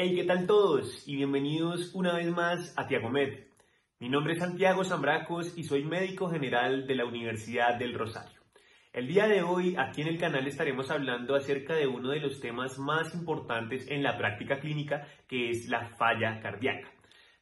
Hey, ¿qué tal todos? Y bienvenidos una vez más a Tiagomed. Mi nombre es Santiago Zambracos y soy médico general de la Universidad del Rosario. El día de hoy, aquí en el canal estaremos hablando acerca de uno de los temas más importantes en la práctica clínica, que es la falla cardíaca.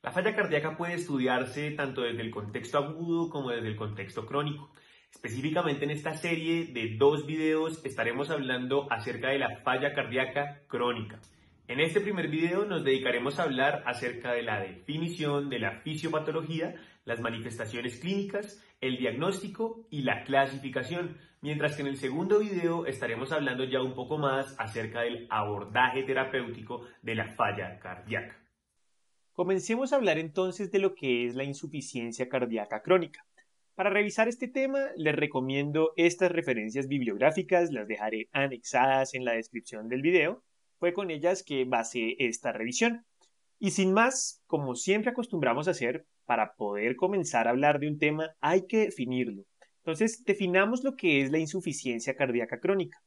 La falla cardíaca puede estudiarse tanto desde el contexto agudo como desde el contexto crónico. Específicamente en esta serie de 2 videos estaremos hablando acerca de la falla cardíaca crónica. En este primer video nos dedicaremos a hablar acerca de la definición de la fisiopatología, las manifestaciones clínicas, el diagnóstico y la clasificación, mientras que en el segundo video estaremos hablando ya un poco más acerca del abordaje terapéutico de la falla cardíaca. Comencemos a hablar entonces de lo que es la insuficiencia cardíaca crónica. Para revisar este tema, les recomiendo estas referencias bibliográficas, las dejaré anexadas en la descripción del video. Fue con ellas que basé esta revisión. Y sin más, como siempre acostumbramos a hacer, para poder comenzar a hablar de un tema hay que definirlo. Entonces, definamos lo que es la insuficiencia cardíaca crónica.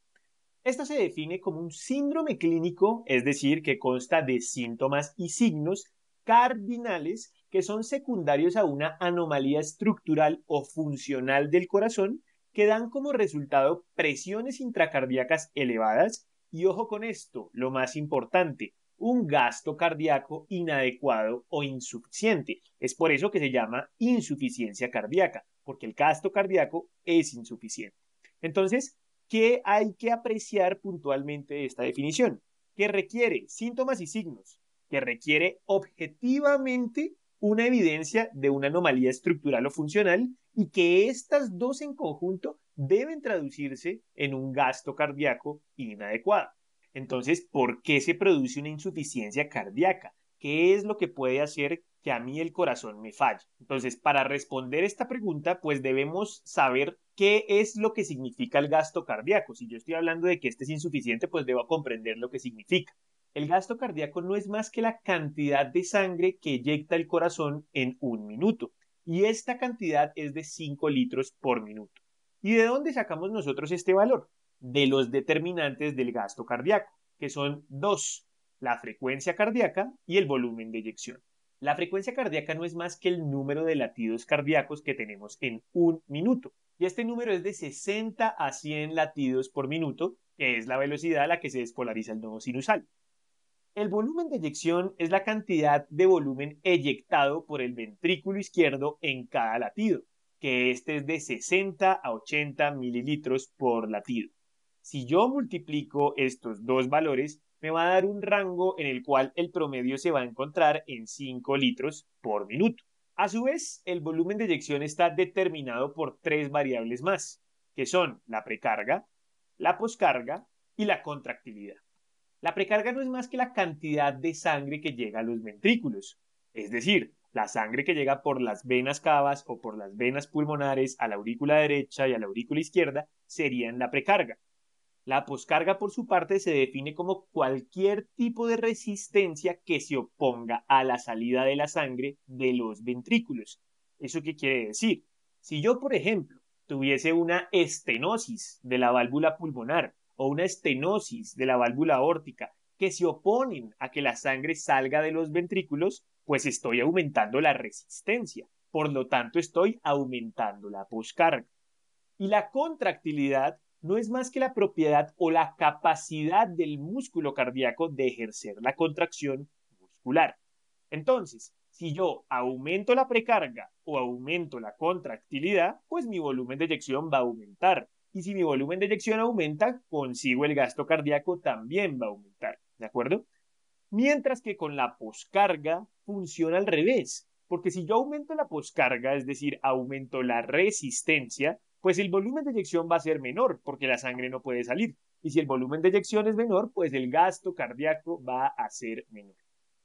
Esta se define como un síndrome clínico, es decir, que consta de síntomas y signos cardinales que son secundarios a una anomalía estructural o funcional del corazón que dan como resultado presiones intracardíacas elevadas y, ojo con esto, lo más importante, un gasto cardíaco inadecuado o insuficiente. Es por eso que se llama insuficiencia cardíaca, porque el gasto cardíaco es insuficiente. Entonces, ¿qué hay que apreciar puntualmente de esta definición? Que requiere síntomas y signos, que requiere objetivamente una evidencia de una anomalía estructural o funcional y que estas dos en conjunto deben traducirse en un gasto cardíaco inadecuado. Entonces, ¿por qué se produce una insuficiencia cardíaca? ¿Qué es lo que puede hacer que a mí el corazón me falle? Entonces, para responder esta pregunta, pues debemos saber qué es lo que significa el gasto cardíaco. Si yo estoy hablando de que este es insuficiente, pues debo comprender lo que significa. El gasto cardíaco no es más que la cantidad de sangre que eyecta el corazón en un minuto. Y esta cantidad es de 5 litros por minuto. ¿Y de dónde sacamos nosotros este valor? De los determinantes del gasto cardíaco, que son dos: la frecuencia cardíaca y el volumen de eyección. La frecuencia cardíaca no es más que el número de latidos cardíacos que tenemos en un minuto. Y este número es de 60 a 100 latidos por minuto, que es la velocidad a la que se despolariza el nodo sinusal. El volumen de eyección es la cantidad de volumen eyectado por el ventrículo izquierdo en cada latido, que este es de 60 a 80 mililitros por latido. Si yo multiplico estos dos valores, me va a dar un rango en el cual el promedio se va a encontrar en 5 litros por minuto. A su vez, el volumen de eyección está determinado por tres variables más, que son la precarga, la poscarga y la contractilidad. La precarga no es más que la cantidad de sangre que llega a los ventrículos, es decir, la sangre que llega por las venas cavas o por las venas pulmonares a la aurícula derecha y a la aurícula izquierda sería en la precarga. La poscarga, por su parte, se define como cualquier tipo de resistencia que se oponga a la salida de la sangre de los ventrículos. ¿Eso qué quiere decir? Si yo, por ejemplo, tuviese una estenosis de la válvula pulmonar o una estenosis de la válvula aórtica que se oponen a que la sangre salga de los ventrículos, pues estoy aumentando la resistencia. Por lo tanto, estoy aumentando la poscarga. Y la contractilidad no es más que la propiedad o la capacidad del músculo cardíaco de ejercer la contracción muscular. Entonces, si yo aumento la precarga o aumento la contractilidad, pues mi volumen de eyección va a aumentar. Y si mi volumen de eyección aumenta, consigo el gasto cardíaco también va a aumentar. ¿De acuerdo? Mientras que con la poscarga funciona al revés, porque si yo aumento la poscarga, es decir, aumento la resistencia, pues el volumen de eyección va a ser menor, porque la sangre no puede salir. Y si el volumen de eyección es menor, pues el gasto cardíaco va a ser menor.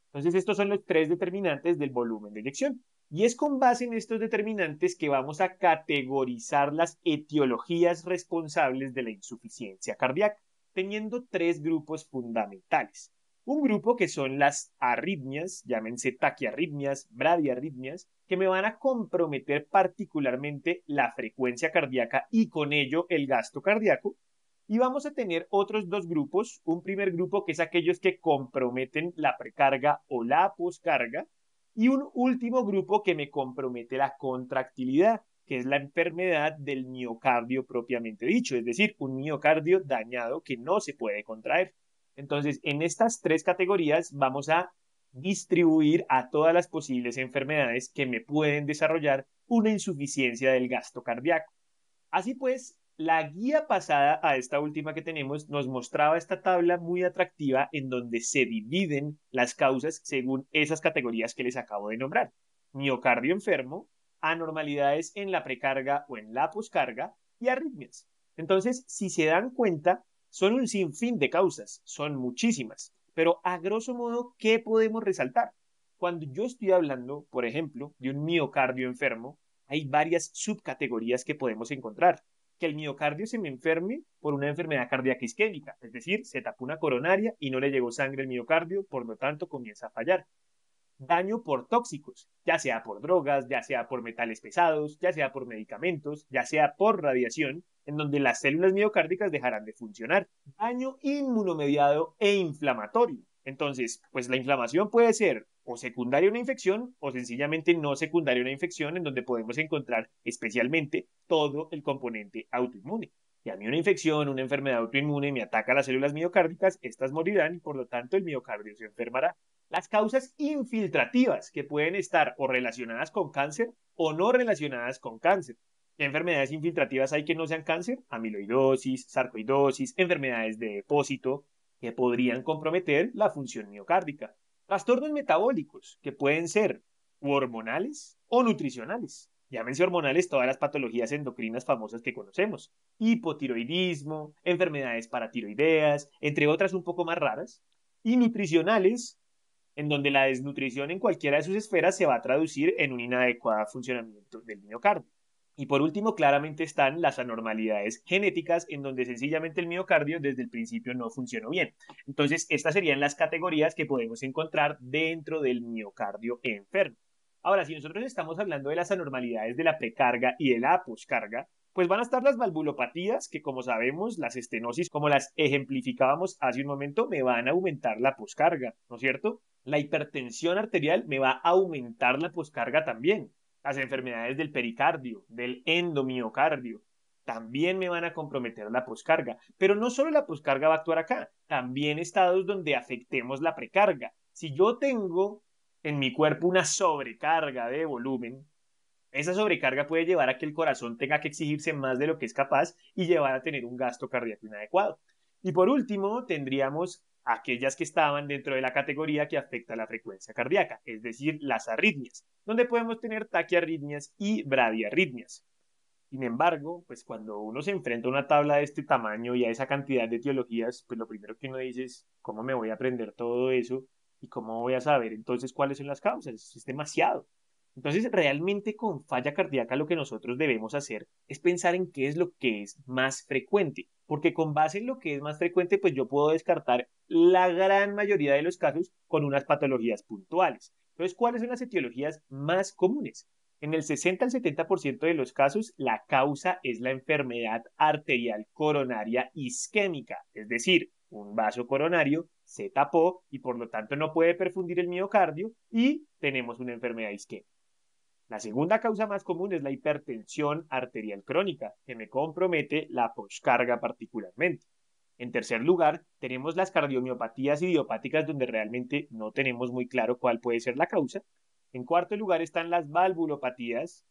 Entonces, estos son los tres determinantes del volumen de eyección. Y es con base en estos determinantes que vamos a categorizar las etiologías responsables de la insuficiencia cardíaca, teniendo tres grupos fundamentales. Un grupo que son las arritmias, llámense taquiarritmias, bradiarritmias, que me van a comprometer particularmente la frecuencia cardíaca y con ello el gasto cardíaco. Y vamos a tener otros dos grupos, un primer grupo que es aquellos que comprometen la precarga o la poscarga, y un último grupo que me compromete la contractilidad, que es la enfermedad del miocardio propiamente dicho, es decir, un miocardio dañado que no se puede contraer. Entonces, en estas tres categorías vamos a distribuir a todas las posibles enfermedades que me pueden desarrollar una insuficiencia del gasto cardíaco. Así pues, la guía pasada a esta última que tenemos nos mostraba esta tabla muy atractiva en donde se dividen las causas según esas categorías que les acabo de nombrar. Miocardio enfermo, anormalidades en la precarga o en la poscarga y arritmias. Entonces, si se dan cuenta, son un sinfín de causas, son muchísimas, pero a grosso modo, ¿qué podemos resaltar? Cuando yo estoy hablando, por ejemplo, de un miocardio enfermo, hay varias subcategorías que podemos encontrar. Que el miocardio se me enferme por una enfermedad cardíaca isquémica, es decir, se tapó una coronaria y no le llegó sangre al miocardio, por lo tanto comienza a fallar. Daño por tóxicos, ya sea por drogas, ya sea por metales pesados, ya sea por medicamentos, ya sea por radiación, en donde las células miocárdicas dejarán de funcionar. Daño inmunomediado e inflamatorio. Entonces, pues la inflamación puede ser o secundaria a una infección o sencillamente no secundaria a una infección, en donde podemos encontrar especialmente todo el componente autoinmune. Y a mí una infección, una enfermedad autoinmune me ataca las células miocárdicas, estas morirán y por lo tanto el miocardio se enfermará. Las causas infiltrativas que pueden estar o relacionadas con cáncer o no relacionadas con cáncer. ¿Qué enfermedades infiltrativas hay que no sean cáncer? Amiloidosis, sarcoidosis, enfermedades de depósito que podrían comprometer la función miocárdica. Trastornos metabólicos que pueden ser hormonales o nutricionales. Llámense hormonales todas las patologías endocrinas famosas que conocemos. Hipotiroidismo, enfermedades paratiroideas, entre otras un poco más raras. Y nutricionales, en donde la desnutrición en cualquiera de sus esferas se va a traducir en un inadecuado funcionamiento del miocardio. Y por último, claramente están las anormalidades genéticas, en donde sencillamente el miocardio desde el principio no funcionó bien. Entonces, estas serían las categorías que podemos encontrar dentro del miocardio enfermo. Ahora, si nosotros estamos hablando de las anormalidades de la precarga y de la poscarga, pues van a estar las valvulopatías, que como sabemos, las estenosis, como las ejemplificábamos hace un momento, me van a aumentar la poscarga, ¿no es cierto? La hipertensión arterial me va a aumentar la poscarga también. Las enfermedades del pericardio, del endomiocardio, también me van a comprometer la poscarga. Pero no solo la poscarga va a actuar acá, también estados donde afectemos la precarga. Si yo tengo en mi cuerpo una sobrecarga de volumen, esa sobrecarga puede llevar a que el corazón tenga que exigirse más de lo que es capaz y llevar a tener un gasto cardíaco inadecuado. Y por último, tendríamos aquellas que estaban dentro de la categoría que afecta la frecuencia cardíaca, es decir, las arritmias, donde podemos tener taquiarritmias y bradiarritmias. Sin embargo, pues cuando uno se enfrenta a una tabla de este tamaño y a esa cantidad de etiologías, pues lo primero que uno dice es, ¿cómo me voy a aprender todo eso? ¿Y cómo voy a saber entonces cuáles son las causas? Es demasiado. Entonces, realmente con falla cardíaca lo que nosotros debemos hacer es pensar en qué es lo que es más frecuente, porque con base en lo que es más frecuente, pues yo puedo descartar la gran mayoría de los casos con unas patologías puntuales. Entonces, ¿cuáles son las etiologías más comunes? En el 60 al 70% de los casos, la causa es la enfermedad arterial coronaria isquémica, es decir, un vaso coronario se tapó y por lo tanto no puede perfundir el miocardio y tenemos una enfermedad isquémica. La segunda causa más común es la hipertensión arterial crónica, que me compromete la poscarga particularmente. En tercer lugar, tenemos las cardiomiopatías idiopáticas donde realmente no tenemos muy claro cuál puede ser la causa. En cuarto lugar están las valvulopatías,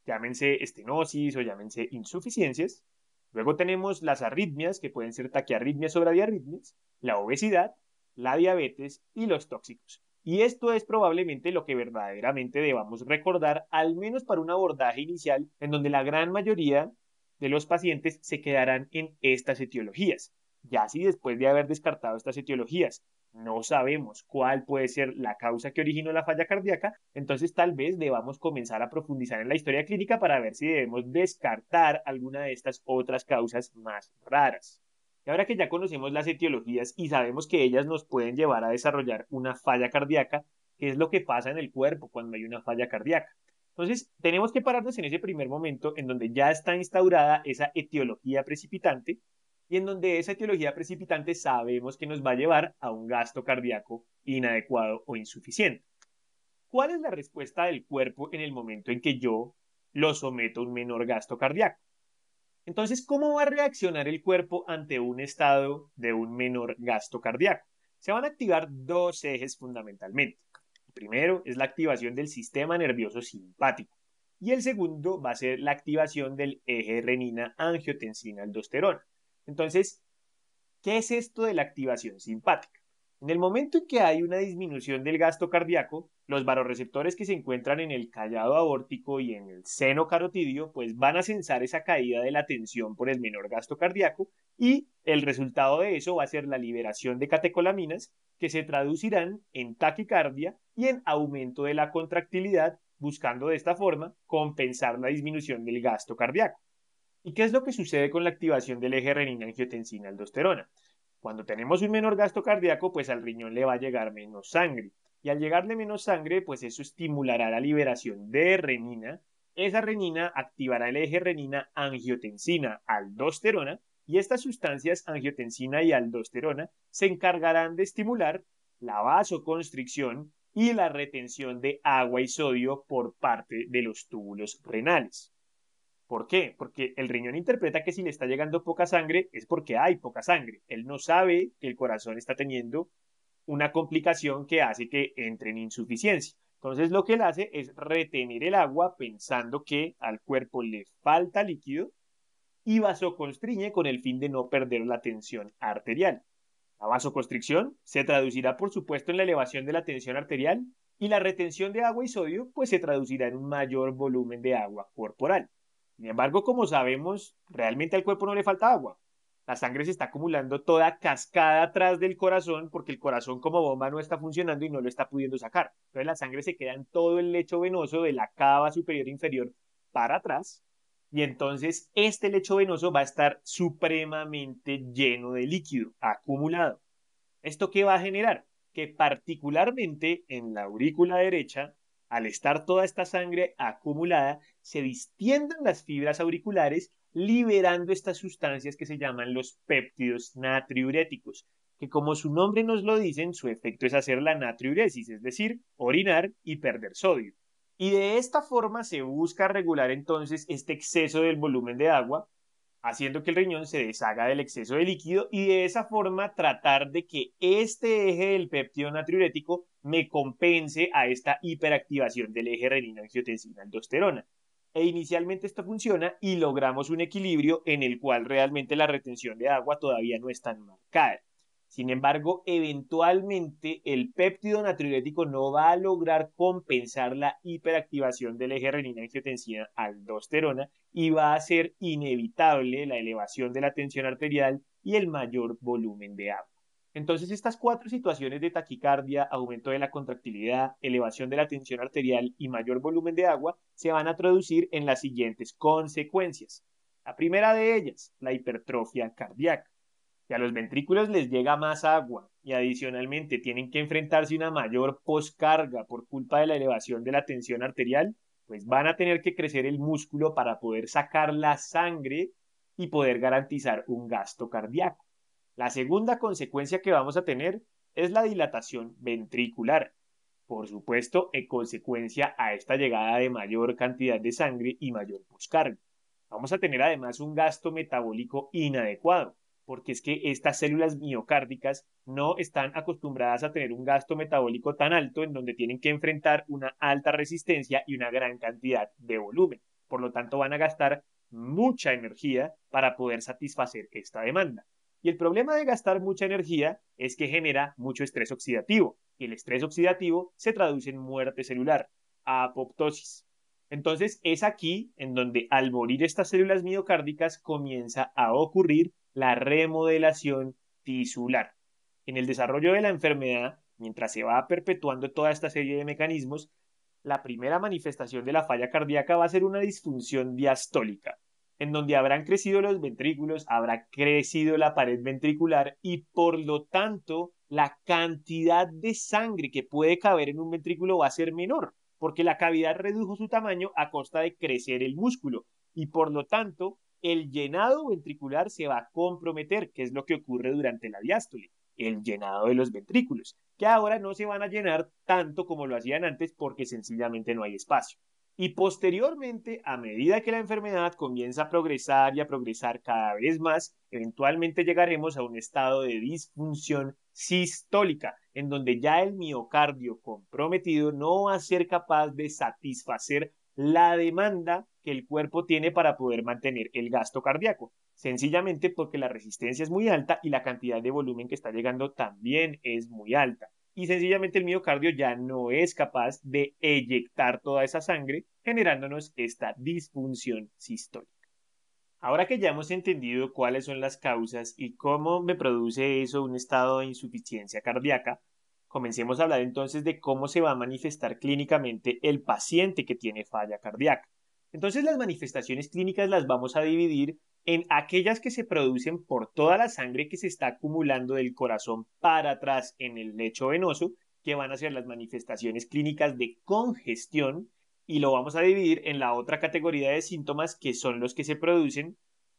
llámense estenosis o llámense insuficiencias. Luego tenemos las arritmias, que pueden ser taquiarritmias o bradiarritmias, la obesidad, la diabetes y los tóxicos. Y esto es probablemente lo que verdaderamente debamos recordar, al menos para un abordaje inicial, en donde la gran mayoría de los pacientes se quedarán en estas etiologías. Ya si después de haber descartado estas etiologías no sabemos cuál puede ser la causa que originó la falla cardíaca, entonces tal vez debamos comenzar a profundizar en la historia clínica para ver si debemos descartar alguna de estas otras causas más raras. Y ahora que ya conocemos las etiologías y sabemos que ellas nos pueden llevar a desarrollar una falla cardíaca, ¿qué es lo que pasa en el cuerpo cuando hay una falla cardíaca? Entonces, tenemos que pararnos en ese primer momento en donde ya está instaurada esa etiología precipitante y en donde esa etiología precipitante sabemos que nos va a llevar a un gasto cardíaco inadecuado o insuficiente. ¿Cuál es la respuesta del cuerpo en el momento en que yo lo someto a un menor gasto cardíaco? Entonces, ¿cómo va a reaccionar el cuerpo ante un estado de un menor gasto cardíaco? Se van a activar dos ejes fundamentalmente. El primero es la activación del sistema nervioso simpático y el segundo va a ser la activación del eje renina-angiotensina-aldosterona. Entonces, ¿qué es esto de la activación simpática? En el momento en que hay una disminución del gasto cardíaco, los vasoreceptores que se encuentran en el callado aórtico y en el seno carotidio, pues van a sensar esa caída de la tensión por el menor gasto cardíaco y el resultado de eso va a ser la liberación de catecolaminas que se traducirán en taquicardia y en aumento de la contractilidad, buscando de esta forma compensar la disminución del gasto cardíaco. ¿Y qué es lo que sucede con la activación del eje renina-angiotensina-aldosterona? Cuando tenemos un menor gasto cardíaco, pues al riñón le va a llegar menos sangre. Y al llegarle menos sangre, pues eso estimulará la liberación de renina. Esa renina activará el eje renina-angiotensina-aldosterona y estas sustancias, angiotensina y aldosterona, se encargarán de estimular la vasoconstricción y la retención de agua y sodio por parte de los túbulos renales. ¿Por qué? Porque el riñón interpreta que si le está llegando poca sangre es porque hay poca sangre. Él no sabe que el corazón está teniendo una complicación que hace que entre en insuficiencia. Entonces lo que él hace es retener el agua pensando que al cuerpo le falta líquido y vasoconstriñe con el fin de no perder la tensión arterial. La vasoconstricción se traducirá, por supuesto, en la elevación de la tensión arterial y la retención de agua y sodio, pues se traducirá en un mayor volumen de agua corporal. Sin embargo, como sabemos, realmente al cuerpo no le falta agua. La sangre se está acumulando toda cascada atrás del corazón porque el corazón como bomba no está funcionando y no lo está pudiendo sacar. Entonces la sangre se queda en todo el lecho venoso de la cava superior e inferior para atrás y entonces este lecho venoso va a estar supremamente lleno de líquido acumulado. ¿Esto qué va a generar? Que particularmente en la aurícula derecha, al estar toda esta sangre acumulada, se distiendan las fibras auriculares, liberando estas sustancias que se llaman los péptidos natriuréticos, que como su nombre nos lo dicen, su efecto es hacer la natriuresis, es decir, orinar y perder sodio. Y de esta forma se busca regular entonces este exceso del volumen de agua, haciendo que el riñón se deshaga del exceso de líquido y de esa forma tratar de que este eje del péptido natriurético me compense a esta hiperactivación del eje renina-angiotensina-aldosterona. E inicialmente esto funciona y logramos un equilibrio en el cual realmente la retención de agua todavía no es tan marcada. Sin embargo, eventualmente el péptido natriurético no va a lograr compensar la hiperactivación del eje renina-angiotensina-aldosterona y va a ser inevitable la elevación de la tensión arterial y el mayor volumen de agua. Entonces, estas cuatro situaciones de taquicardia, aumento de la contractilidad, elevación de la tensión arterial y mayor volumen de agua se van a traducir en las siguientes consecuencias. La primera de ellas, la hipertrofia cardíaca. Si a los ventrículos les llega más agua y adicionalmente tienen que enfrentarse a una mayor poscarga por culpa de la elevación de la tensión arterial, pues van a tener que crecer el músculo para poder sacar la sangre y poder garantizar un gasto cardíaco. La segunda consecuencia que vamos a tener es la dilatación ventricular. Por supuesto, en consecuencia a esta llegada de mayor cantidad de sangre y mayor poscarga. Vamos a tener además un gasto metabólico inadecuado, porque es que estas células miocárdicas no están acostumbradas a tener un gasto metabólico tan alto en donde tienen que enfrentar una alta resistencia y una gran cantidad de volumen. Por lo tanto, van a gastar mucha energía para poder satisfacer esta demanda. Y el problema de gastar mucha energía es que genera mucho estrés oxidativo. Y el estrés oxidativo se traduce en muerte celular, apoptosis. Entonces es aquí en donde al morir estas células miocárdicas comienza a ocurrir la remodelación tisular. En el desarrollo de la enfermedad, mientras se va perpetuando toda esta serie de mecanismos, la primera manifestación de la falla cardíaca va a ser una disfunción diastólica, en donde habrán crecido los ventrículos, habrá crecido la pared ventricular y por lo tanto la cantidad de sangre que puede caber en un ventrículo va a ser menor, porque la cavidad redujo su tamaño a costa de crecer el músculo y por lo tanto el llenado ventricular se va a comprometer, que es lo que ocurre durante la diástole, el llenado de los ventrículos, que ahora no se van a llenar tanto como lo hacían antes porque sencillamente no hay espacio. Y posteriormente, a medida que la enfermedad comienza a progresar y a progresar cada vez más, eventualmente llegaremos a un estado de disfunción sistólica, en donde ya el miocardio comprometido no va a ser capaz de satisfacer la demanda que el cuerpo tiene para poder mantener el gasto cardíaco, sencillamente porque la resistencia es muy alta y la cantidad de volumen que está llegando también es muy alta. Y sencillamente el miocardio ya no es capaz de eyectar toda esa sangre, generándonos esta disfunción sistólica. Ahora que ya hemos entendido cuáles son las causas y cómo me produce eso un estado de insuficiencia cardíaca, comencemos a hablar entonces de cómo se va a manifestar clínicamente el paciente que tiene falla cardíaca. Entonces las manifestaciones clínicas las vamos a dividir en aquellas que se producen por toda la sangre que se está acumulando del corazón para atrás en el lecho venoso, que van a ser las manifestaciones clínicas de congestión, y lo vamos a dividir en la otra categoría de síntomas que son los que se producen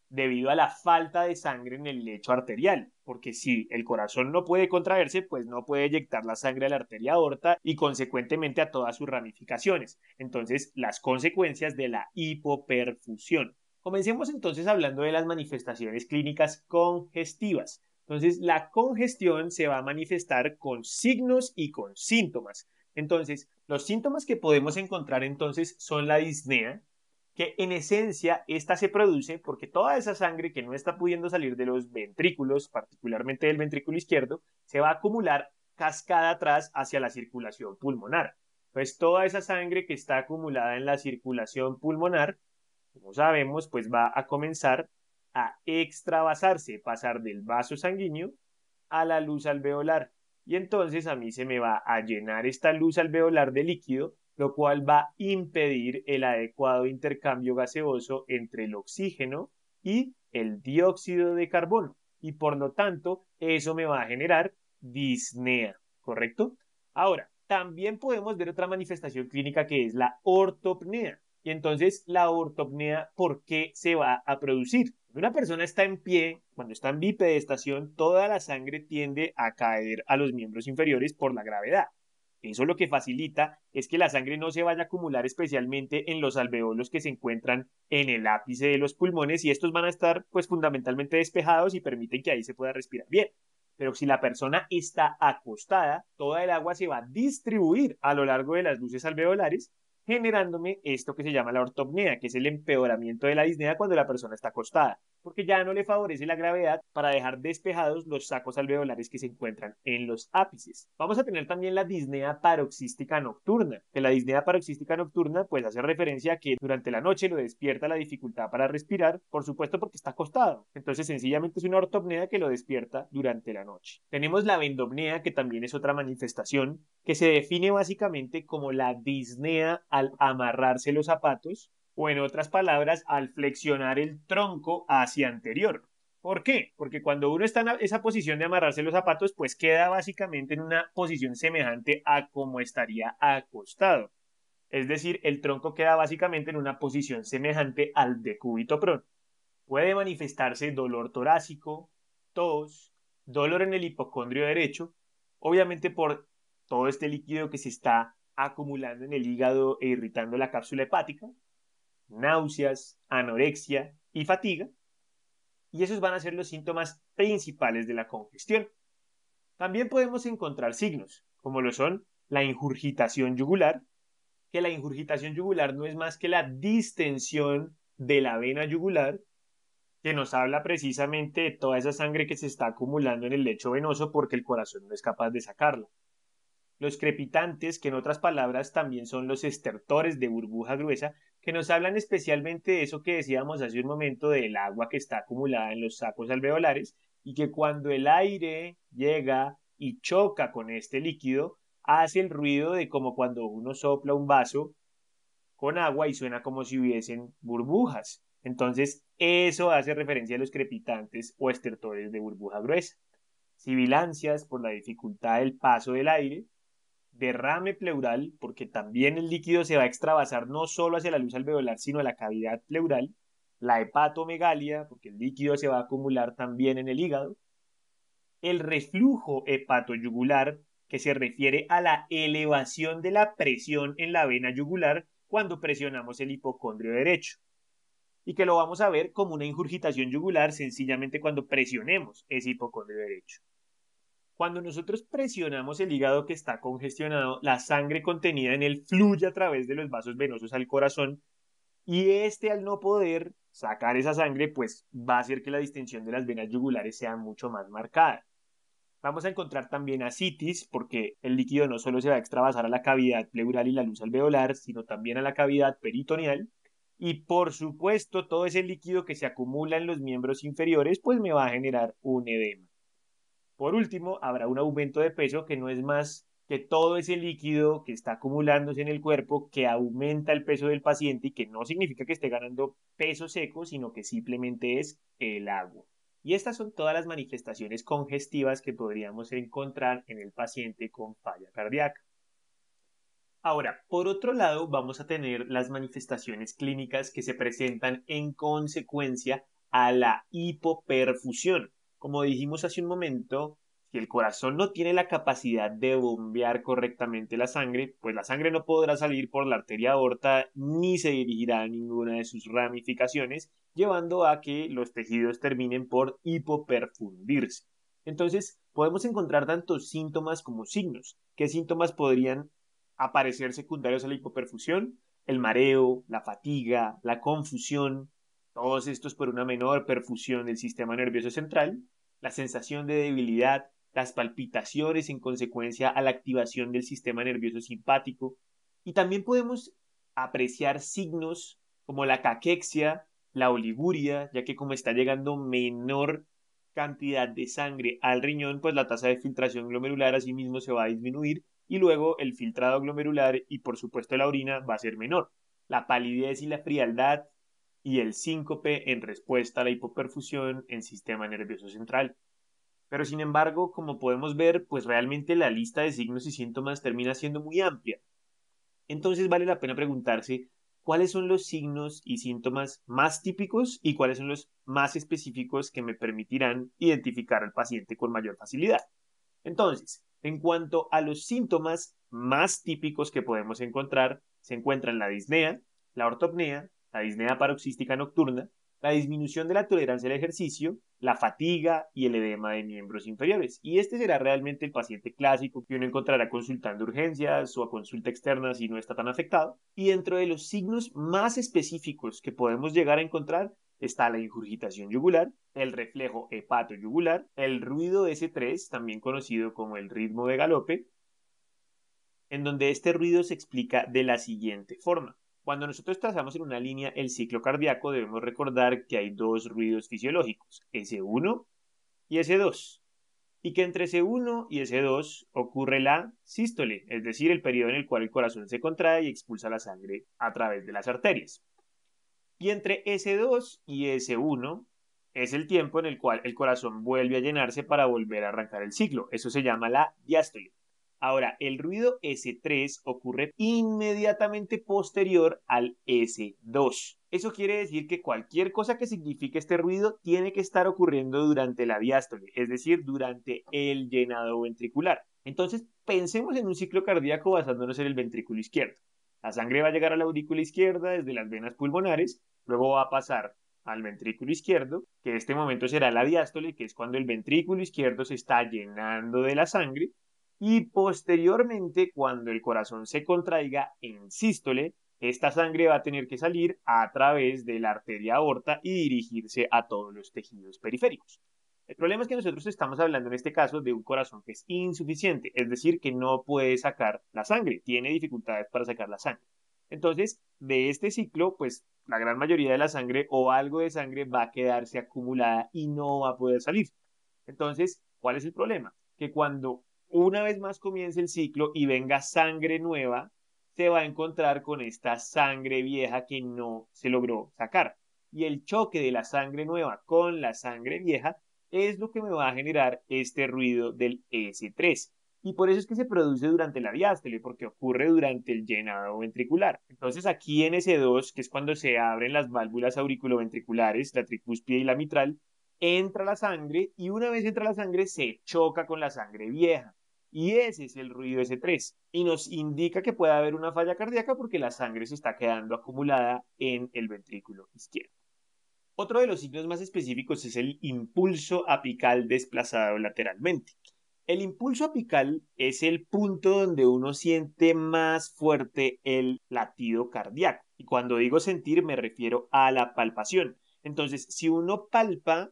debido a la falta de sangre en el lecho arterial, porque si el corazón no puede contraerse, pues no puede eyectar la sangre a la arteria aorta y consecuentemente a todas sus ramificaciones. Entonces, las consecuencias de la hipoperfusión. Comencemos entonces hablando de las manifestaciones clínicas congestivas. Entonces, la congestión se va a manifestar con signos y con síntomas. Entonces, los síntomas que podemos encontrar entonces son la disnea, que en esencia esta se produce porque toda esa sangre que no está pudiendo salir de los ventrículos, particularmente del ventrículo izquierdo, se va a acumular cascada atrás hacia la circulación pulmonar. Pues toda esa sangre que está acumulada en la circulación pulmonar, como sabemos, pues va a comenzar a extravasarse, pasar del vaso sanguíneo a la luz alveolar. Y entonces a mí se me va a llenar esta luz alveolar de líquido, lo cual va a impedir el adecuado intercambio gaseoso entre el oxígeno y el dióxido de carbono. Y por lo tanto, eso me va a generar disnea, ¿correcto? Ahora, también podemos ver otra manifestación clínica que es la ortopnea. Y entonces, la ortopnea, ¿por qué se va a producir? Cuando una persona está en pie, cuando está en bipedestación, toda la sangre tiende a caer a los miembros inferiores por la gravedad. Eso lo que facilita es que la sangre no se vaya a acumular especialmente en los alveolos que se encuentran en el ápice de los pulmones y estos van a estar pues fundamentalmente despejados y permiten que ahí se pueda respirar bien. Pero si la persona está acostada, toda el agua se va a distribuir a lo largo de las luces alveolares, generándome esto que se llama la ortopnea, que es el empeoramiento de la disnea cuando la persona está acostada, porque ya no le favorece la gravedad para dejar despejados los sacos alveolares que se encuentran en los ápices. Vamos a tener también la disnea paroxística nocturna, que la disnea paroxística nocturna pues hace referencia a que durante la noche lo despierta la dificultad para respirar, por supuesto porque está acostado. Entonces sencillamente es una ortopnea que lo despierta durante la noche. Tenemos la vendopnea, que también es otra manifestación, que se define básicamente como la disnea al amarrarse los zapatos o en otras palabras, al flexionar el tronco hacia anterior. ¿Por qué? Porque cuando uno está en esa posición de amarrarse los zapatos, pues queda básicamente en una posición semejante a como estaría acostado. Es decir, el tronco queda básicamente en una posición semejante al decúbito prone. Puede manifestarse dolor torácico, tos, dolor en el hipocondrio derecho, obviamente por todo este líquido que se está acumulando en el hígado e irritando la cápsula hepática, náuseas, anorexia y fatiga, y esos van a ser los síntomas principales de la congestión. También podemos encontrar signos, como lo son la ingurgitación yugular, que la ingurgitación yugular no es más que la distensión de la vena yugular, que nos habla precisamente de toda esa sangre que se está acumulando en el lecho venoso porque el corazón no es capaz de sacarla. Los crepitantes, que en otras palabras también son los estertores de burbuja gruesa, que nos hablan especialmente de eso que decíamos hace un momento del agua que está acumulada en los sacos alveolares y que cuando el aire llega y choca con este líquido, hace el ruido de como cuando uno sopla un vaso con agua y suena como si hubiesen burbujas. Entonces, eso hace referencia a los crepitantes o estertores de burbuja gruesa. Sibilancias por la dificultad del paso del aire, derrame pleural, porque también el líquido se va a extravasar no solo hacia la luz alveolar, sino a la cavidad pleural, la hepatomegalia, porque el líquido se va a acumular también en el hígado, el reflujo hepatoyugular, que se refiere a la elevación de la presión en la vena yugular cuando presionamos el hipocondrio derecho, y que lo vamos a ver como una ingurgitación yugular sencillamente cuando presionemos ese hipocondrio derecho. Cuando nosotros presionamos el hígado que está congestionado, la sangre contenida en él fluye a través de los vasos venosos al corazón y este al no poder sacar esa sangre, pues va a hacer que la distensión de las venas yugulares sea mucho más marcada. Vamos a encontrar también ascitis, porque el líquido no solo se va a extravasar a la cavidad pleural y la luz alveolar, sino también a la cavidad peritoneal. Y por supuesto, todo ese líquido que se acumula en los miembros inferiores, pues me va a generar un edema. Por último, habrá un aumento de peso que no es más que todo ese líquido que está acumulándose en el cuerpo que aumenta el peso del paciente y que no significa que esté ganando peso seco, sino que simplemente es el agua. Y estas son todas las manifestaciones congestivas que podríamos encontrar en el paciente con falla cardíaca. Ahora, por otro lado, vamos a tener las manifestaciones clínicas que se presentan en consecuencia a la hipoperfusión. Como dijimos hace un momento, si el corazón no tiene la capacidad de bombear correctamente la sangre, pues la sangre no podrá salir por la arteria aorta ni se dirigirá a ninguna de sus ramificaciones, llevando a que los tejidos terminen por hipoperfundirse. Entonces, podemos encontrar tanto síntomas como signos. ¿Qué síntomas podrían aparecer secundarios a la hipoperfusión? El mareo, la fatiga, la confusión, todos estos por una menor perfusión del sistema nervioso central, la sensación de debilidad, las palpitaciones en consecuencia a la activación del sistema nervioso simpático, y también podemos apreciar signos como la caquexia, la oliguria, ya que como está llegando menor cantidad de sangre al riñón, pues la tasa de filtración glomerular asimismo se va a disminuir y luego el filtrado glomerular y por supuesto la orina va a ser menor. La palidez y la frialdad y el síncope en respuesta a la hipoperfusión en sistema nervioso central. Pero sin embargo, como podemos ver, pues realmente la lista de signos y síntomas termina siendo muy amplia. Entonces vale la pena preguntarse cuáles son los signos y síntomas más típicos y cuáles son los más específicos que me permitirán identificar al paciente con mayor facilidad. Entonces, en cuanto a los síntomas más típicos que podemos encontrar, se encuentran la disnea, la ortopnea, la disnea paroxística nocturna, la disminución de la tolerancia al ejercicio, la fatiga y el edema de miembros inferiores. Y este será realmente el paciente clásico que uno encontrará consultando urgencias o a consulta externa si no está tan afectado. Y dentro de los signos más específicos que podemos llegar a encontrar está la ingurgitación yugular, el reflejo hepatoyugular, el ruido S3, también conocido como el ritmo de galope, en donde este ruido se explica de la siguiente forma. Cuando nosotros trazamos en una línea el ciclo cardíaco, debemos recordar que hay dos ruidos fisiológicos, S1 y S2, y que entre S1 y S2 ocurre la sístole, es decir, el periodo en el cual el corazón se contrae y expulsa la sangre a través de las arterias. Y entre S2 y S1 es el tiempo en el cual el corazón vuelve a llenarse para volver a arrancar el ciclo. Eso se llama la diástole. Ahora, el ruido S3 ocurre inmediatamente posterior al S2. Eso quiere decir que cualquier cosa que signifique este ruido tiene que estar ocurriendo durante la diástole, es decir, durante el llenado ventricular. Entonces, pensemos en un ciclo cardíaco basándonos en el ventrículo izquierdo. La sangre va a llegar a la aurícula izquierda desde las venas pulmonares, luego va a pasar al ventrículo izquierdo, que en este momento será la diástole, que es cuando el ventrículo izquierdo se está llenando de la sangre, y posteriormente, cuando el corazón se contraiga en sístole, esta sangre va a tener que salir a través de la arteria aorta y dirigirse a todos los tejidos periféricos. El problema es que nosotros estamos hablando en este caso de un corazón que es insuficiente, es decir, que no puede sacar la sangre, tiene dificultades para sacar la sangre. Entonces, de este ciclo, pues la gran mayoría de la sangre o algo de sangre va a quedarse acumulada y no va a poder salir. Entonces, ¿cuál es el problema? Que cuando una vez más comience el ciclo y venga sangre nueva, se va a encontrar con esta sangre vieja que no se logró sacar. Y el choque de la sangre nueva con la sangre vieja es lo que me va a generar este ruido del S3. Y por eso es que se produce durante la diástole, porque ocurre durante el llenado ventricular. Entonces aquí en S2, que es cuando se abren las válvulas auriculoventriculares, la tricúspide y la mitral, entra la sangre y una vez entra la sangre se choca con la sangre vieja. Y ese es el ruido S3. Y nos indica que puede haber una falla cardíaca porque la sangre se está quedando acumulada en el ventrículo izquierdo. Otro de los signos más específicos es el impulso apical desplazado lateralmente. El impulso apical es el punto donde uno siente más fuerte el latido cardíaco. Y cuando digo sentir me refiero a la palpación. Entonces, si uno palpa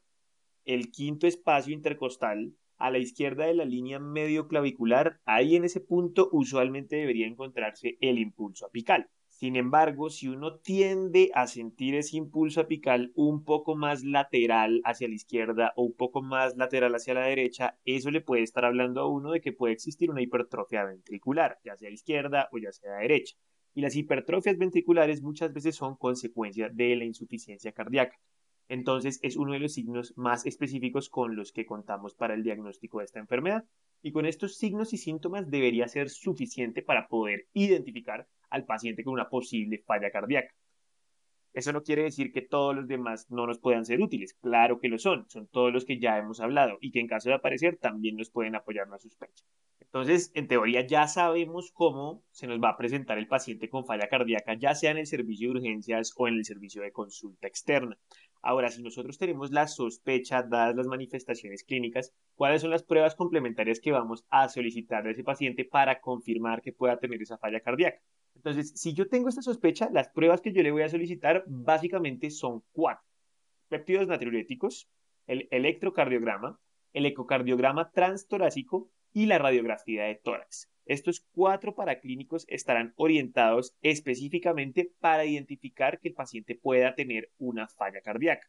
el quinto espacio intercostal a la izquierda de la línea medio clavicular, ahí en ese punto usualmente debería encontrarse el impulso apical. Sin embargo, si uno tiende a sentir ese impulso apical un poco más lateral hacia la izquierda o un poco más lateral hacia la derecha, eso le puede estar hablando a uno de que puede existir una hipertrofia ventricular, ya sea izquierda o ya sea derecha. Y las hipertrofias ventriculares muchas veces son consecuencia de la insuficiencia cardíaca. Entonces es uno de los signos más específicos con los que contamos para el diagnóstico de esta enfermedad. Y con estos signos y síntomas debería ser suficiente para poder identificar al paciente con una posible falla cardíaca. Eso no quiere decir que todos los demás no nos puedan ser útiles. Claro que lo son todos los que ya hemos hablado y que en caso de aparecer también nos pueden apoyar en la sospecha. Entonces, en teoría ya sabemos cómo se nos va a presentar el paciente con falla cardíaca, ya sea en el servicio de urgencias o en el servicio de consulta externa. Ahora, si nosotros tenemos la sospecha, dadas las manifestaciones clínicas, ¿cuáles son las pruebas complementarias que vamos a solicitar de ese paciente para confirmar que pueda tener esa falla cardíaca? Entonces, si yo tengo esta sospecha, las pruebas que yo le voy a solicitar básicamente son 4. Péptidos natriuréticos, el electrocardiograma, el ecocardiograma transtorácico y la radiografía de tórax. Estos 4 paraclínicos estarán orientados específicamente para identificar que el paciente pueda tener una falla cardíaca.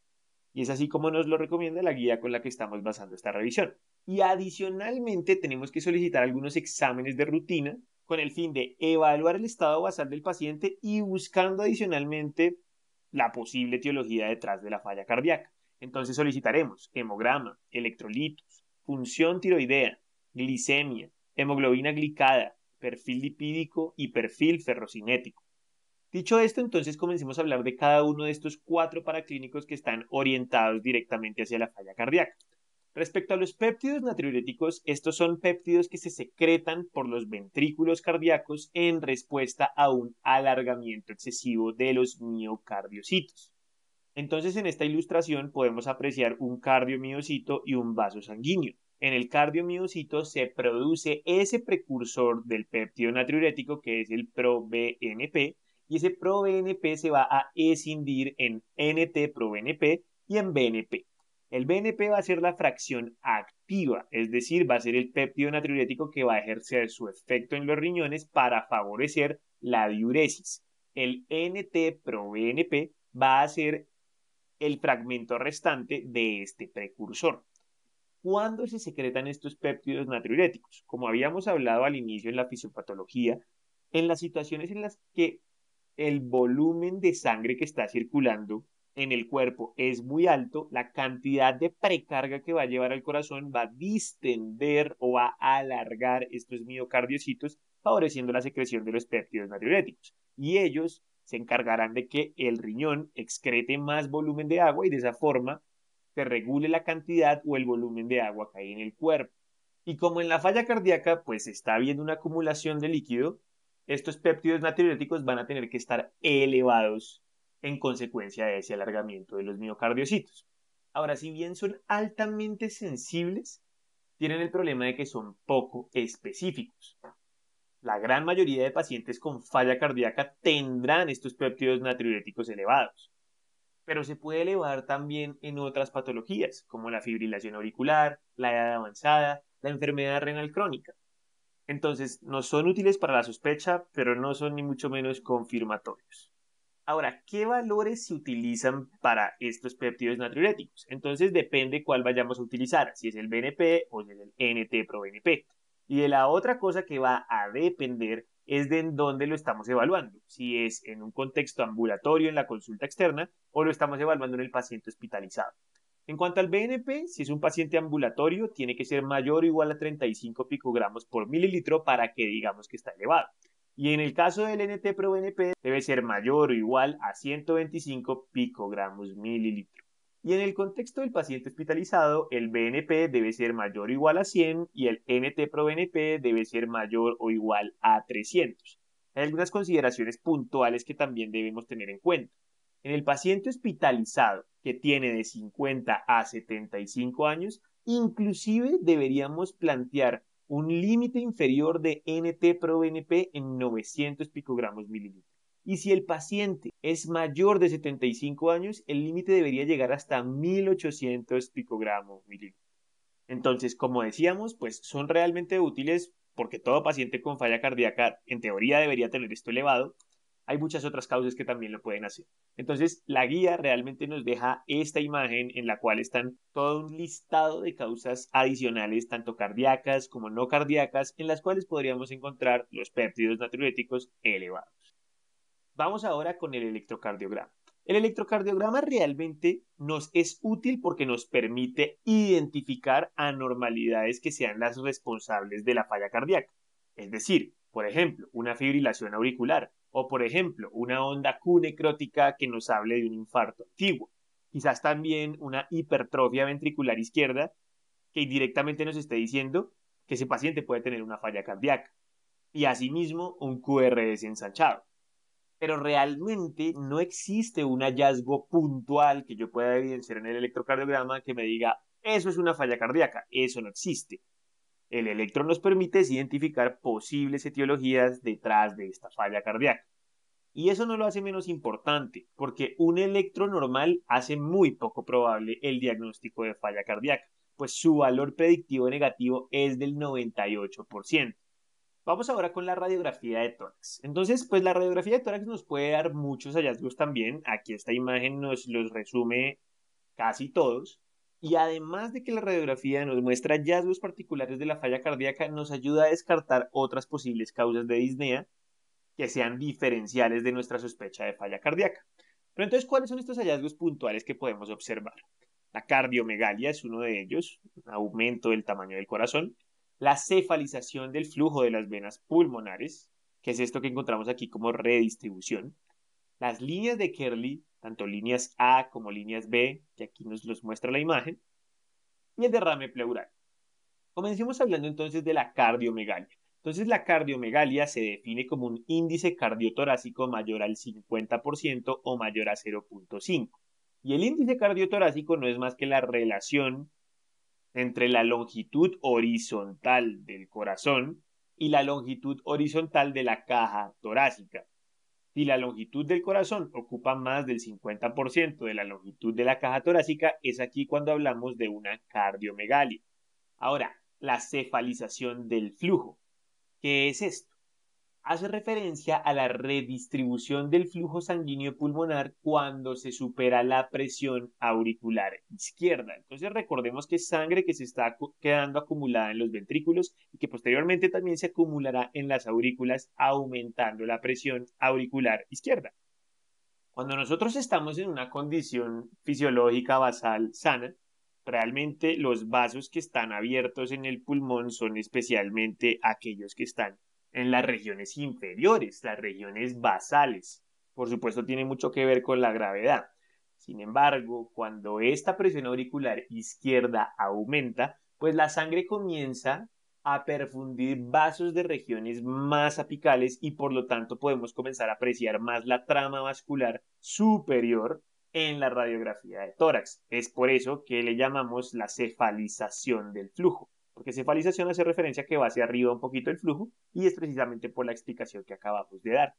Y es así como nos lo recomienda la guía con la que estamos basando esta revisión. Y adicionalmente tenemos que solicitar algunos exámenes de rutina con el fin de evaluar el estado basal del paciente y buscando adicionalmente la posible etiología detrás de la falla cardíaca. Entonces solicitaremos hemograma, electrolitos, función tiroidea, glicemia, hemoglobina glicada, perfil lipídico y perfil ferrocinético. Dicho esto, entonces comencemos a hablar de cada uno de estos 4 paraclínicos que están orientados directamente hacia la falla cardíaca. Respecto a los péptidos natriuréticos, estos son péptidos que se secretan por los ventrículos cardíacos en respuesta a un alargamiento excesivo de los miocardiocitos. Entonces, en esta ilustración podemos apreciar un cardiomiocito y un vaso sanguíneo. En el cardiomiocito se produce ese precursor del péptido natriurético que es el proBNP y ese proBNP se va a escindir en NT-proBNP y en BNP. El BNP va a ser la fracción activa, es decir, va a ser el péptido natriurético que va a ejercer su efecto en los riñones para favorecer la diuresis. El NT-proBNP va a ser el fragmento restante de este precursor. ¿Cuándo se secretan estos péptidos natriuréticos? Como habíamos hablado al inicio en la fisiopatología, en las situaciones en las que el volumen de sangre que está circulando en el cuerpo es muy alto, la cantidad de precarga que va a llevar al corazón va a distender o va a alargar estos miocardiocitos, favoreciendo la secreción de los péptidos natriuréticos. Y ellos se encargarán de que el riñón excrete más volumen de agua y de esa forma se regule la cantidad o el volumen de agua que hay en el cuerpo. Y como en la falla cardíaca, pues está habiendo una acumulación de líquido, estos péptidos natriuréticos van a tener que estar elevados en consecuencia de ese alargamiento de los miocardiocitos. Ahora, si bien son altamente sensibles, tienen el problema de que son poco específicos. La gran mayoría de pacientes con falla cardíaca tendrán estos péptidos natriuréticos elevados, pero se puede elevar también en otras patologías, como la fibrilación auricular, la edad avanzada, la enfermedad renal crónica. Entonces, no son útiles para la sospecha, pero no son ni mucho menos confirmatorios. Ahora, ¿qué valores se utilizan para estos péptidos natriuréticos? Entonces, depende cuál vayamos a utilizar, si es el BNP o si es el NT-proBNP. Y de la otra cosa que va a depender es de en dónde lo estamos evaluando, si es en un contexto ambulatorio en la consulta externa o lo estamos evaluando en el paciente hospitalizado. En cuanto al BNP, si es un paciente ambulatorio, tiene que ser mayor o igual a 35 picogramos por mililitro para que digamos que está elevado. Y en el caso del NT-proBNP, debe ser mayor o igual a 125 picogramos mililitro. Y en el contexto del paciente hospitalizado, el BNP debe ser mayor o igual a 100 y el NT-proBNP debe ser mayor o igual a 300. Hay algunas consideraciones puntuales que también debemos tener en cuenta. En el paciente hospitalizado que tiene de 50 a 75 años, inclusive deberíamos plantear un límite inferior de NT-proBNP en 900 picogramos mililitro. Y si el paciente es mayor de 75 años, el límite debería llegar hasta 1800 picogramos mililitro. Entonces, como decíamos, pues son realmente útiles porque todo paciente con falla cardíaca en teoría debería tener esto elevado. Hay muchas otras causas que también lo pueden hacer. Entonces, la guía realmente nos deja esta imagen en la cual están todo un listado de causas adicionales, tanto cardíacas como no cardíacas, en las cuales podríamos encontrar los péptidos natriuréticos elevados. Vamos ahora con el electrocardiograma. El electrocardiograma realmente nos es útil porque nos permite identificar anormalidades que sean las responsables de la falla cardíaca. Es decir, por ejemplo, una fibrilación auricular o, por ejemplo, una onda Q necrótica que nos hable de un infarto antiguo. Quizás también una hipertrofia ventricular izquierda que indirectamente nos esté diciendo que ese paciente puede tener una falla cardíaca. Y asimismo, un QRS ensanchado. Pero realmente no existe un hallazgo puntual que yo pueda evidenciar en el electrocardiograma que me diga, eso es una falla cardíaca, eso no existe. El electro nos permite identificar posibles etiologías detrás de esta falla cardíaca. Y eso no lo hace menos importante, porque un electro normal hace muy poco probable el diagnóstico de falla cardíaca, pues su valor predictivo negativo es del 98%. Vamos ahora con la radiografía de tórax. Entonces, pues la radiografía de tórax nos puede dar muchos hallazgos también. Aquí esta imagen nos los resume casi todos. Y además de que la radiografía nos muestra hallazgos particulares de la falla cardíaca, nos ayuda a descartar otras posibles causas de disnea que sean diferenciales de nuestra sospecha de falla cardíaca. Pero entonces, ¿cuáles son estos hallazgos puntuales que podemos observar? La cardiomegalia es uno de ellos, un aumento del tamaño del corazón. La cefalización del flujo de las venas pulmonares, que es esto que encontramos aquí como redistribución. Las líneas de Kerley, tanto líneas A como líneas B, que aquí nos los muestra la imagen. Y el derrame pleural. Comencemos hablando entonces de la cardiomegalia. Entonces la cardiomegalia se define como un índice cardiotorácico mayor al 50% o mayor a 0.5. Y el índice cardiotorácico no es más que la relación entre la longitud horizontal del corazón y la longitud horizontal de la caja torácica. Si la longitud del corazón ocupa más del 50% de la longitud de la caja torácica, es aquí cuando hablamos de una cardiomegalia. Ahora, la cefalización del flujo. ¿Qué es esto? Hace referencia a la redistribución del flujo sanguíneo pulmonar cuando se supera la presión auricular izquierda. Entonces recordemos que es sangre que se está quedando acumulada en los ventrículos y que posteriormente también se acumulará en las aurículas aumentando la presión auricular izquierda. Cuando nosotros estamos en una condición fisiológica basal sana, realmente los vasos que están abiertos en el pulmón son especialmente aquellos que están en las regiones inferiores, las regiones basales. Por supuesto, tiene mucho que ver con la gravedad. Sin embargo, cuando esta presión auricular izquierda aumenta, pues la sangre comienza a perfundir vasos de regiones más apicales y por lo tanto podemos comenzar a apreciar más la trama vascular superior en la radiografía de tórax. Es por eso que le llamamos la cefalización del flujo, porque cefalización hace referencia a que va hacia arriba un poquito el flujo y es precisamente por la explicación que acabamos de dar.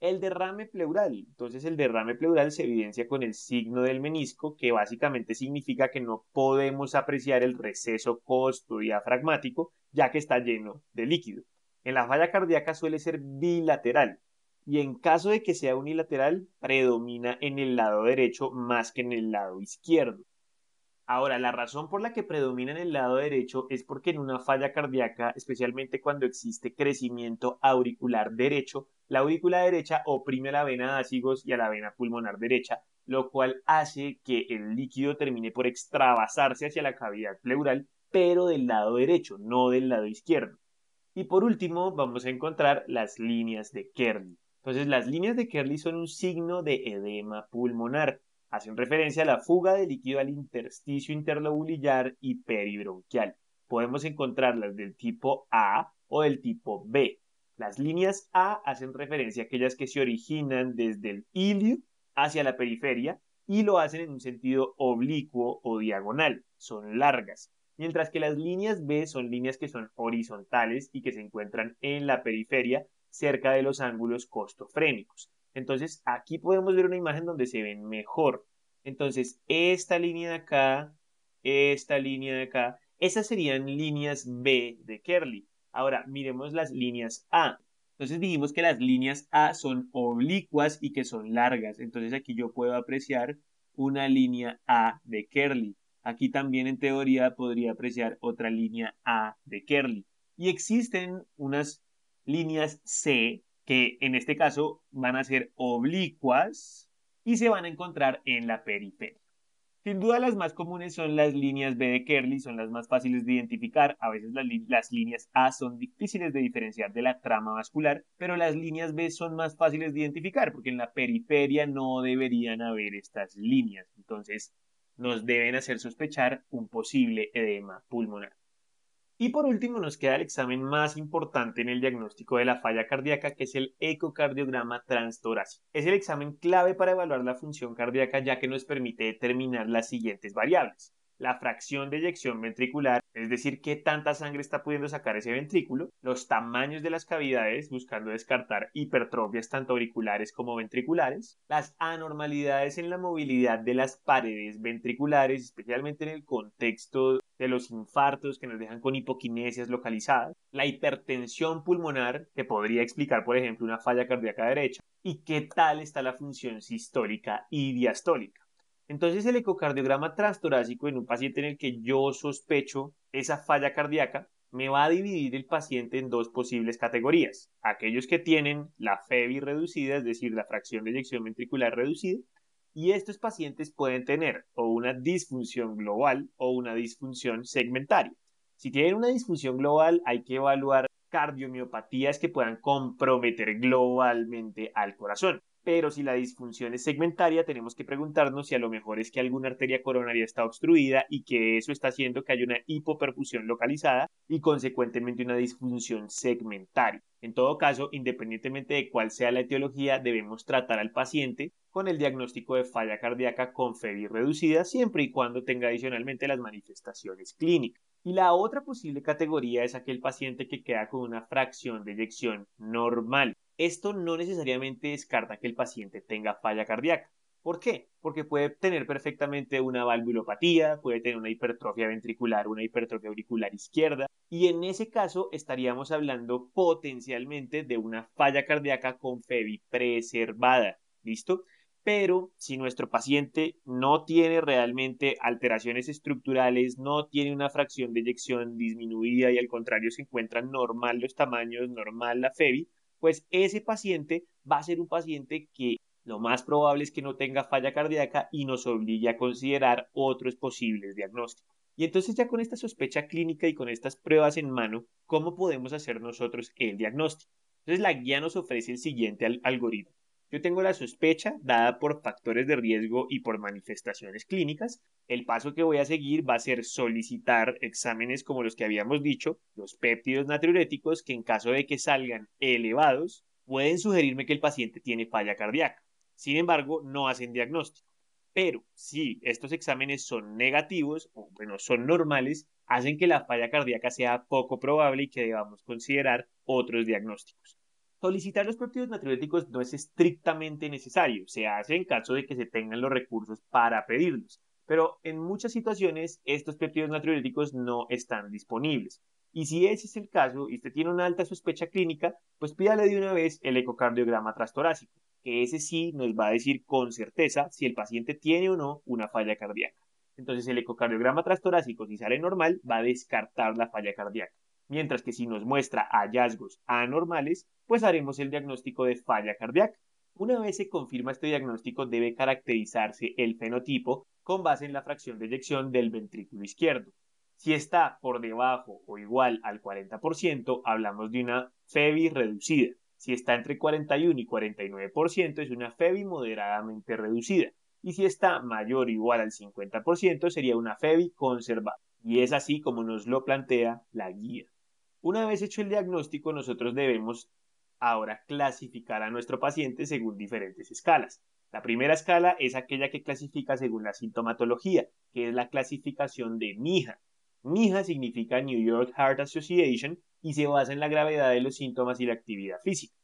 El derrame pleural. Entonces el derrame pleural se evidencia con el signo del menisco, que básicamente significa que no podemos apreciar el receso costodiafragmático, ya que está lleno de líquido. En la falla cardíaca suele ser bilateral y en caso de que sea unilateral, predomina en el lado derecho más que en el lado izquierdo. Ahora, la razón por la que predomina en el lado derecho es porque en una falla cardíaca, especialmente cuando existe crecimiento auricular derecho, la aurícula derecha oprime a la vena ácigos y a la vena pulmonar derecha, lo cual hace que el líquido termine por extravasarse hacia la cavidad pleural, pero del lado derecho, no del lado izquierdo. Y por último, vamos a encontrar las líneas de Kerley. Entonces, las líneas de Kerley son un signo de edema pulmonar. Hacen referencia a la fuga de líquido al intersticio interlobulillar y peribronquial. Podemos encontrarlas del tipo A o del tipo B. Las líneas A hacen referencia a aquellas que se originan desde el ilio hacia la periferia y lo hacen en un sentido oblicuo o diagonal. Son largas. Mientras que las líneas B son líneas que son horizontales y que se encuentran en la periferia cerca de los ángulos costofrénicos. Entonces, aquí podemos ver una imagen donde se ven mejor. Entonces, esta línea de acá, esas serían líneas B de Kerley. Ahora, miremos las líneas A. Entonces dijimos que las líneas A son oblicuas y que son largas. Entonces aquí yo puedo apreciar una línea A de Kerley. Aquí también en teoría podría apreciar otra línea A de Kerley. Y existen unas líneas C que en este caso van a ser oblicuas y se van a encontrar en la periferia. Sin duda las más comunes son las líneas B de Kerley, son las más fáciles de identificar. A veces las líneas A son difíciles de diferenciar de la trama vascular, pero las líneas B son más fáciles de identificar porque en la periferia no deberían haber estas líneas. Entonces nos deben hacer sospechar un posible edema pulmonar. Y por último nos queda el examen más importante en el diagnóstico de la falla cardíaca, que es el ecocardiograma transtorácico. Es el examen clave para evaluar la función cardíaca, ya que nos permite determinar las siguientes variables: la fracción de eyección ventricular, es decir, qué tanta sangre está pudiendo sacar ese ventrículo, los tamaños de las cavidades, buscando descartar hipertrofias tanto auriculares como ventriculares, las anormalidades en la movilidad de las paredes ventriculares, especialmente en el contexto de los infartos que nos dejan con hipoquinesias localizadas, la hipertensión pulmonar, que podría explicar, por ejemplo, una falla cardíaca derecha, y qué tal está la función sistólica y diastólica. Entonces, el ecocardiograma transtorácico en un paciente en el que yo sospecho esa falla cardíaca me va a dividir el paciente en dos posibles categorías: aquellos que tienen la FEBI reducida, es decir, la fracción de eyección ventricular reducida, y estos pacientes pueden tener o una disfunción global o una disfunción segmentaria. Si tienen una disfunción global, hay que evaluar cardiomiopatías que puedan comprometer globalmente al corazón. Pero si la disfunción es segmentaria, tenemos que preguntarnos si a lo mejor es que alguna arteria coronaria está obstruida y que eso está haciendo que haya una hipoperfusión localizada y consecuentemente una disfunción segmentaria. En todo caso, independientemente de cuál sea la etiología, debemos tratar al paciente con el diagnóstico de falla cardíaca con FEBI reducida, siempre y cuando tenga adicionalmente las manifestaciones clínicas. Y la otra posible categoría es aquel paciente que queda con una fracción de eyección normal. Esto no necesariamente descarta que el paciente tenga falla cardíaca. ¿Por qué? Porque puede tener perfectamente una valvulopatía, puede tener una hipertrofia ventricular, una hipertrofia auricular izquierda, y en ese caso estaríamos hablando potencialmente de una falla cardíaca con FEBI preservada. ¿Listo? Pero si nuestro paciente no tiene realmente alteraciones estructurales, no tiene una fracción de eyección disminuida y al contrario se encuentran normal los tamaños, normal la FEBI, pues ese paciente va a ser un paciente que lo más probable es que no tenga falla cardíaca y nos obligue a considerar otros posibles diagnósticos. Y entonces ya con esta sospecha clínica y con estas pruebas en mano, ¿cómo podemos hacer nosotros el diagnóstico? Entonces la guía nos ofrece el siguiente algoritmo. Yo tengo la sospecha dada por factores de riesgo y por manifestaciones clínicas. El paso que voy a seguir va a ser solicitar exámenes como los que habíamos dicho, los péptidos natriuréticos, que en caso de que salgan elevados, pueden sugerirme que el paciente tiene falla cardíaca. Sin embargo, no hacen diagnóstico. Pero si estos exámenes son negativos o bueno, son normales, hacen que la falla cardíaca sea poco probable y que debamos considerar otros diagnósticos. Solicitar los péptidos natriuréticos no es estrictamente necesario, se hace en caso de que se tengan los recursos para pedirlos, pero en muchas situaciones estos péptidos natriuréticos no están disponibles. Y si ese es el caso y usted tiene una alta sospecha clínica, pues pídale de una vez el ecocardiograma transtorácico, que ese sí nos va a decir con certeza si el paciente tiene o no una falla cardíaca. Entonces el ecocardiograma transtorácico, si sale normal, va a descartar la falla cardíaca. Mientras que si nos muestra hallazgos anormales, pues haremos el diagnóstico de falla cardíaca. Una vez se confirma este diagnóstico, debe caracterizarse el fenotipo con base en la fracción de eyección del ventrículo izquierdo. Si está por debajo o igual al 40%, hablamos de una FEBI reducida. Si está entre 41 y 49%, es una FEBI moderadamente reducida. Y si está mayor o igual al 50%, sería una FEBI conservada. Y es así como nos lo plantea la guía. Una vez hecho el diagnóstico, nosotros debemos ahora clasificar a nuestro paciente según diferentes escalas. La primera escala es aquella que clasifica según la sintomatología, que es la clasificación de NYHA. NYHA significa New York Heart Association y se basa en la gravedad de los síntomas y la actividad física.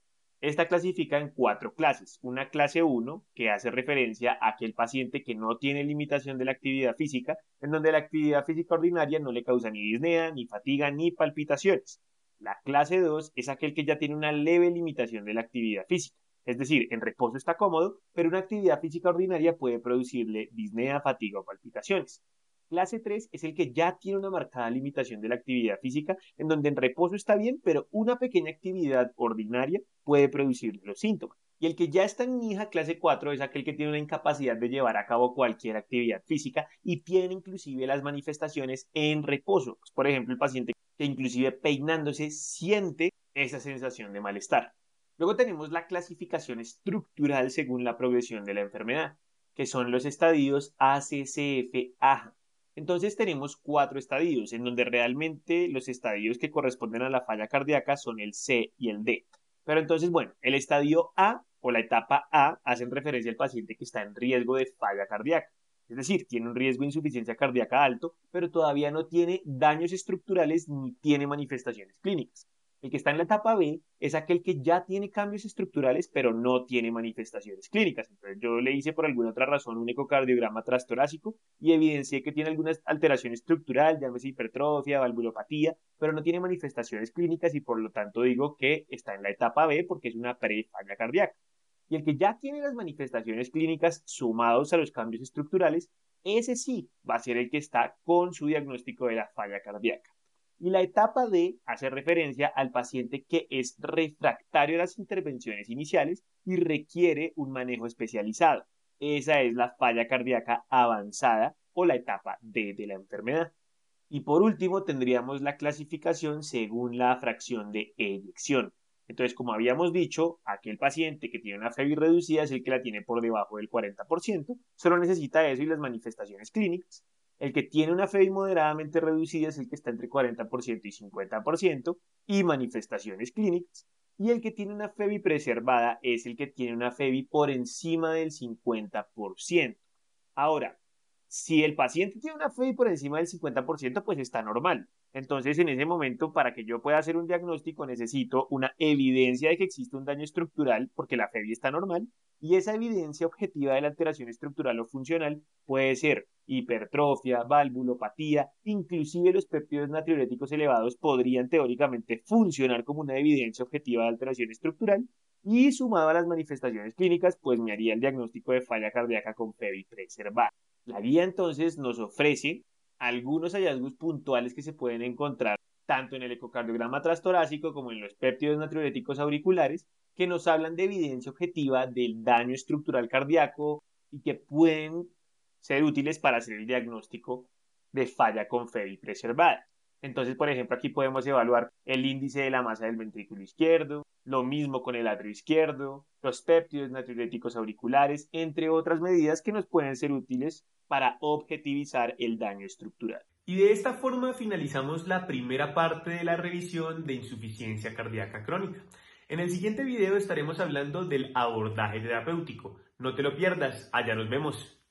Esta clasifica en 4 clases. Una clase 1, que hace referencia a aquel paciente que no tiene limitación de la actividad física, en donde la actividad física ordinaria no le causa ni disnea, ni fatiga, ni palpitaciones. La clase 2 es aquel que ya tiene una leve limitación de la actividad física. Es decir, en reposo está cómodo, pero una actividad física ordinaria puede producirle disnea, fatiga o palpitaciones. Clase 3 es el que ya tiene una marcada limitación de la actividad física, en donde en reposo está bien, pero una pequeña actividad ordinaria puede producir los síntomas. Y el que ya está en NYHA clase 4 es aquel que tiene una incapacidad de llevar a cabo cualquier actividad física y tiene inclusive las manifestaciones en reposo. Pues, por ejemplo, el paciente que inclusive peinándose siente esa sensación de malestar. Luego tenemos la clasificación estructural según la progresión de la enfermedad, que son los estadios ACCF-AHA. Entonces tenemos 4 estadios, en donde realmente los estadios que corresponden a la falla cardíaca son el C y el D. Pero entonces, bueno, el estadio A o la etapa A hacen referencia al paciente que está en riesgo de falla cardíaca. Es decir, tiene un riesgo de insuficiencia cardíaca alto, pero todavía no tiene daños estructurales ni tiene manifestaciones clínicas. El que está en la etapa B es aquel que ya tiene cambios estructurales, pero no tiene manifestaciones clínicas. Entonces yo le hice por alguna otra razón un ecocardiograma transtorácico y evidencié que tiene alguna alteración estructural, llámese hipertrofia, valvulopatía, pero no tiene manifestaciones clínicas y por lo tanto digo que está en la etapa B porque es una prefalla cardíaca. Y el que ya tiene las manifestaciones clínicas sumados a los cambios estructurales, ese sí va a ser el que está con su diagnóstico de la falla cardíaca. Y la etapa D hace referencia al paciente que es refractario a las intervenciones iniciales y requiere un manejo especializado. Esa es la falla cardíaca avanzada o la etapa D de la enfermedad. Y por último tendríamos la clasificación según la fracción de eyección. Entonces, como habíamos dicho, aquel paciente que tiene una FEBI reducida es el que la tiene por debajo del 40%, solo necesita eso y las manifestaciones clínicas. El que tiene una FEBI moderadamente reducida es el que está entre 40% y 50% y manifestaciones clínicas. Y el que tiene una FEBI preservada es el que tiene una FEBI por encima del 50%. Ahora, si el paciente tiene una FEBI por encima del 50%, pues está normal. Entonces, en ese momento, para que yo pueda hacer un diagnóstico, necesito una evidencia de que existe un daño estructural, porque la FEBI está normal, y esa evidencia objetiva de la alteración estructural o funcional puede ser hipertrofia, valvulopatía, inclusive los péptidos natriuréticos elevados podrían teóricamente funcionar como una evidencia objetiva de alteración estructural, y sumado a las manifestaciones clínicas, pues me haría el diagnóstico de falla cardíaca con FEBI preservada. La guía entonces nos ofrece algunos hallazgos puntuales que se pueden encontrar tanto en el ecocardiograma transtorácico como en los péptidos natriuréticos auriculares, que nos hablan de evidencia objetiva del daño estructural cardíaco y que pueden ser útiles para hacer el diagnóstico de falla con FEBI preservada. Entonces, por ejemplo, aquí podemos evaluar el índice de la masa del ventrículo izquierdo, lo mismo con el atrio izquierdo, los péptidos natriuréticos auriculares, entre otras medidas que nos pueden ser útiles para objetivizar el daño estructural. Y de esta forma finalizamos la primera parte de la revisión de insuficiencia cardíaca crónica. En el siguiente video estaremos hablando del abordaje terapéutico. No te lo pierdas, allá nos vemos.